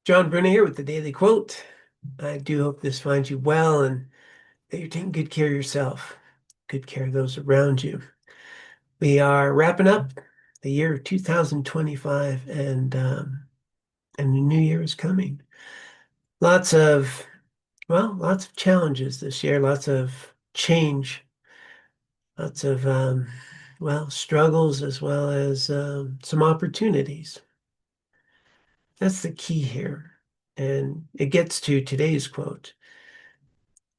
John Bruna here with the Daily Quote. I do hope this finds you well and that you're taking good care of yourself, good care of those around you. We are wrapping up the year 2025 and the new year is coming. Lots of, lots of challenges this year, lots of change, lots of, struggles as well as some opportunities. That's the key here. And it gets to today's quote.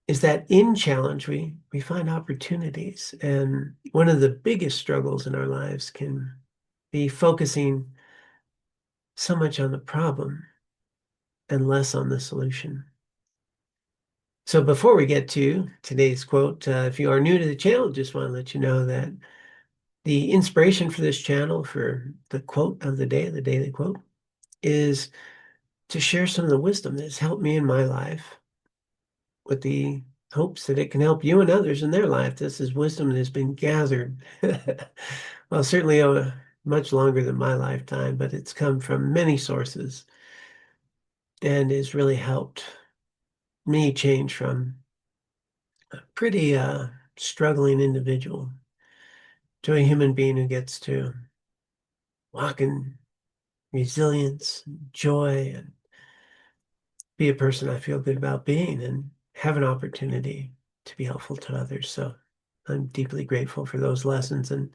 Is that in challenge we find opportunities. And one of the biggest struggles in our lives can be focusing so much on the problem and less on the solution. So before we get to today's quote, if you are new to the channel, just want to let you know that the inspiration for this channel, for the quote of the day, the daily quote, is to share some of the wisdom that has helped me in my life with the hopes that it can help you and others in their life. This is wisdom that has been gathered, well, certainly much longer than my lifetime, but it's come from many sources and has really helped me change from a pretty struggling individual to a human being who gets to walk in resilience, joy, and be a person I feel good about being and have an opportunity to be helpful to others. So I'm deeply grateful for those lessons and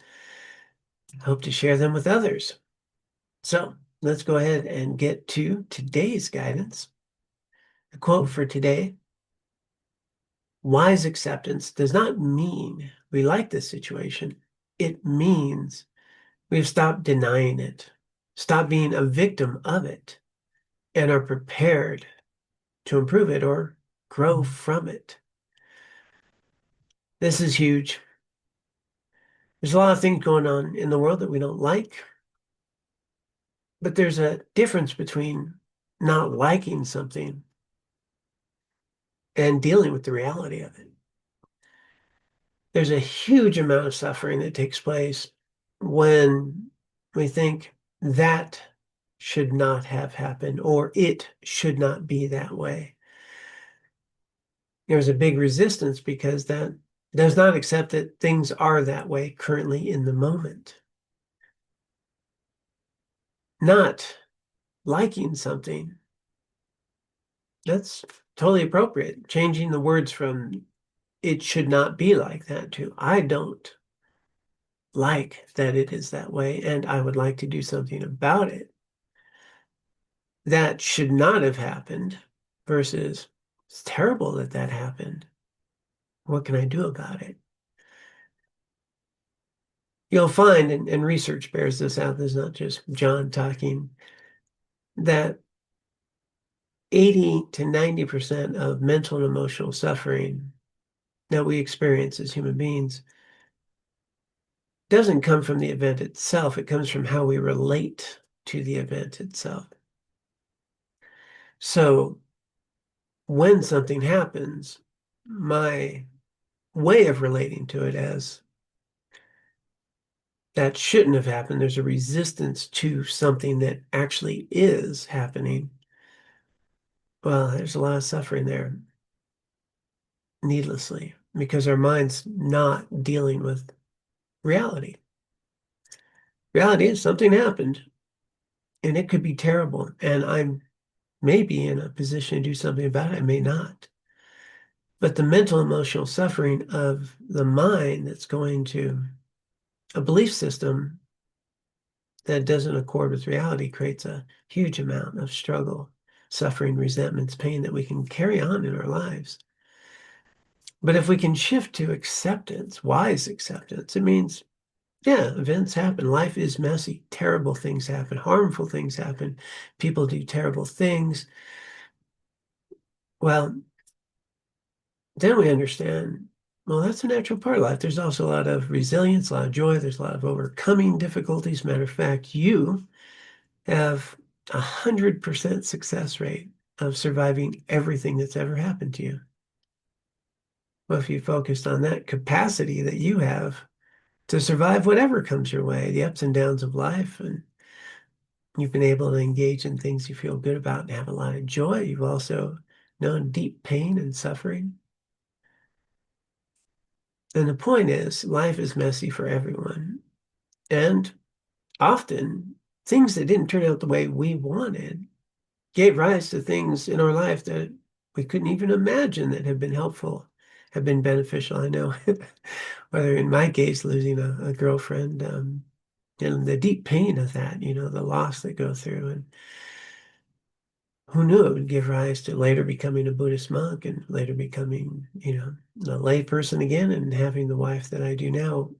hope to share them with others. So let's go ahead and get to today's guidance. The quote for today: wise acceptance does not mean we like this situation. It means we've stopped denying it, stopped being a victim of it, and are prepared to improve it or grow from it. This is huge. There's a lot of things going on in the world that we don't like, but there's a difference between not liking something and dealing with the reality of it. There's a huge amount of suffering that takes place when we think that should not have happened or it should not be that way. There's a big resistance because that does not accept that things are that way currently in the moment. Not liking something, that's totally appropriate. Changing the words from it should not be like that to I don't like that it is that way and I would like to do something about it. That should not have happened versus it's terrible that that happened. What can I do about it? You'll find, and research bears this out, this is not just John talking, that 80 to 90% of mental and emotional suffering that we experience as human beings doesn't come from the event itself. It comes from how we relate to the event itself. So when something happens, my way of relating to it as that shouldn't have happened, there's a resistance to something that actually is happening. Well, there's a lot of suffering there needlessly because our mind's not dealing with reality. Reality is something happened and it could be terrible. And I'm maybe in a position to do something about it. I may not. But the mental emotional suffering of the mind that's going to a belief system that doesn't accord with reality creates a huge amount of struggle, suffering, resentments, pain that we can carry on in our lives. But if we can shift to acceptance, wise acceptance, it means, yeah, events happen. Life is messy. Terrible things happen. Harmful things happen. People do terrible things. Well, then we understand, well, that's a natural part of life. There's also a lot of resilience, a lot of joy. There's a lot of overcoming difficulties. Matter of fact, you have 100% success rate of surviving everything that's ever happened to you. Well, if you focused on that capacity that you have to survive whatever comes your way, the ups and downs of life, and You've been able to engage in things you feel good about and have a lot of joy. You've also known deep pain and suffering. And the point is, life is messy for everyone. And often, things that didn't turn out the way we wanted gave rise to things in our life that we couldn't even imagine that have been helpful, have been beneficial. I know, whether in my case, losing a girlfriend, and the deep pain of that, the loss that go through. And who knew it would give rise to later becoming a Buddhist monk and later becoming, a lay person again and having the wife that I do now.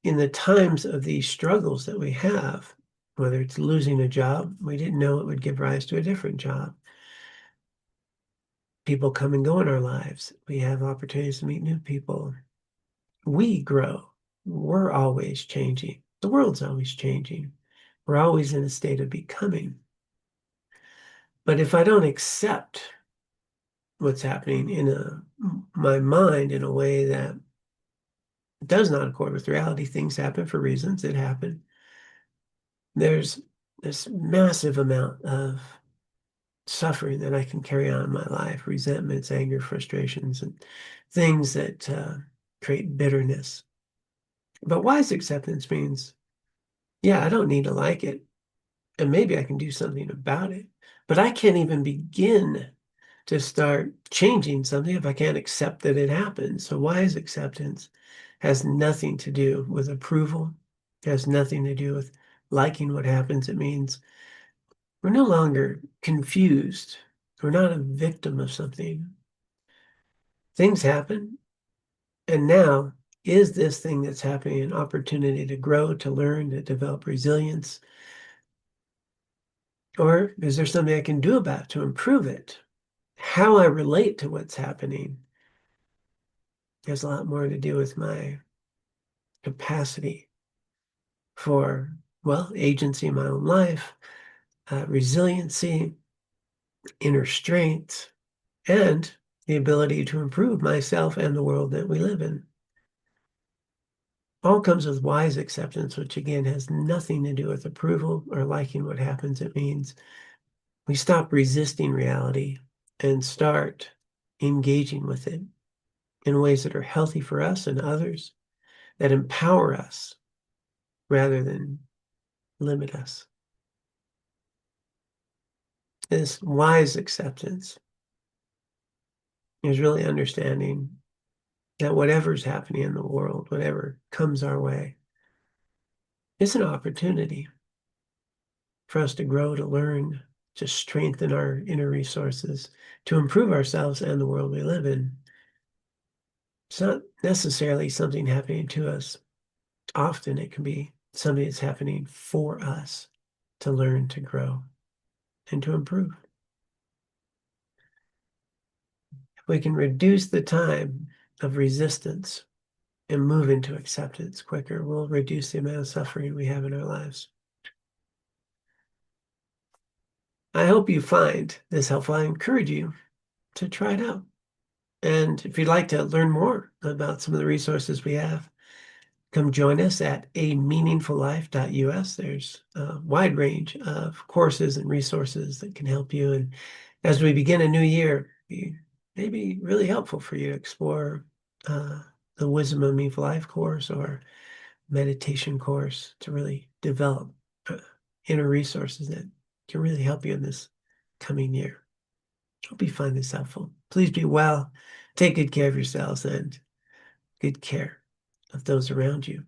In the times of these struggles that we have, whether it's losing a job, we didn't know it would give rise to a different job. People come and go in our lives. We have opportunities to meet new people. We grow. We're always changing. The world's always changing. We're always in a state of becoming. But if I don't accept what's happening in my mind in a way that does not accord with reality, things happen for reasons that happen. There's this massive amount of suffering that I can carry on in my life, resentments, anger, frustrations, and things that create bitterness. But wise acceptance means, yeah, I don't need to like it, and maybe I can do something about it, but I can't even begin to start changing something if I can't accept that it happened. So wise acceptance has nothing to do with approval, has nothing to do with liking what happens. It means we're no longer confused. We're not a victim of something. Things happen, and now is this thing that's happening an opportunity to grow, to learn, to develop resilience? Or is there something I can do about it to improve it? How I relate to what's happening has a lot more to do with my capacity for, well, agency in my own life, resiliency, inner strength, and the ability to improve myself and the world that we live in. All comes with wise acceptance, which again has nothing to do with approval or liking what happens. It means we stop resisting reality and start engaging with it in ways that are healthy for us and others, that empower us rather than limit us. This wise acceptance is really understanding that whatever's happening in the world, whatever comes our way, is an opportunity for us to grow, to learn, to strengthen our inner resources, to improve ourselves and the world we live in. It's not necessarily something happening to us. Often it can be something that's happening for us to learn, to grow, and to improve. If we can reduce the time of resistance and move into acceptance quicker, we'll reduce the amount of suffering we have in our lives. I hope you find this helpful. I encourage you to try it out. And if you'd like to learn more about some of the resources we have, come join us at ameaningfullife.us. There's a wide range of courses and resources that can help you. And as we begin a new year, it may be really helpful for you to explore the Wisdom of Meaningful Life course or meditation course to really develop inner resources that can really help you in this coming year. Hope you find this helpful. Please be well, take good care of yourselves, and good care of those around you.